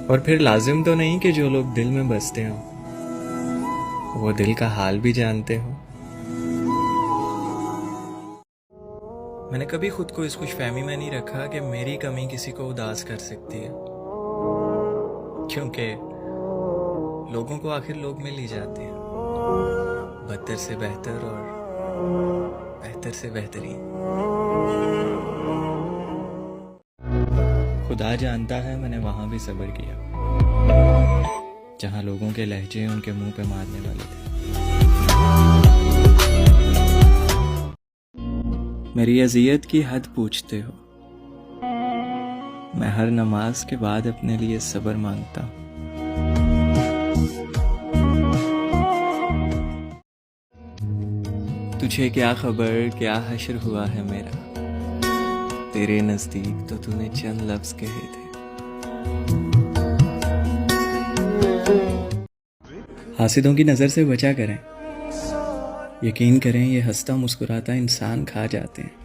और फिर लाजिम तो नहीं कि जो लोग दिल में बसते हों वो दिल का हाल भी जानते हो। मैंने कभी खुद को इस खुशफहमी में नहीं रखा कि मेरी कमी किसी को उदास कर सकती है, क्योंकि लोगों को आखिर लोग मिल ही जाते हैं, बदतर से बेहतर और बेहतर से बेहतरीन। खुदा जानता है मैंने वहां भी सब्र किया जहां लोगों के लहजे उनके मुंह पे मारने वाले थे। मेरी अजियत की हद पूछते हो, मैं हर नमाज के बाद अपने लिए सब्र मांगता हूँ। तुझे क्या खबर क्या हश्र हुआ है मेरा, तेरे नजदीक तो तूने चंद लफ्ज कहे थे। हासिदों की नजर से बचा करें, यकीन करें ये हंसता मुस्कुराता इंसान खा जाते हैं।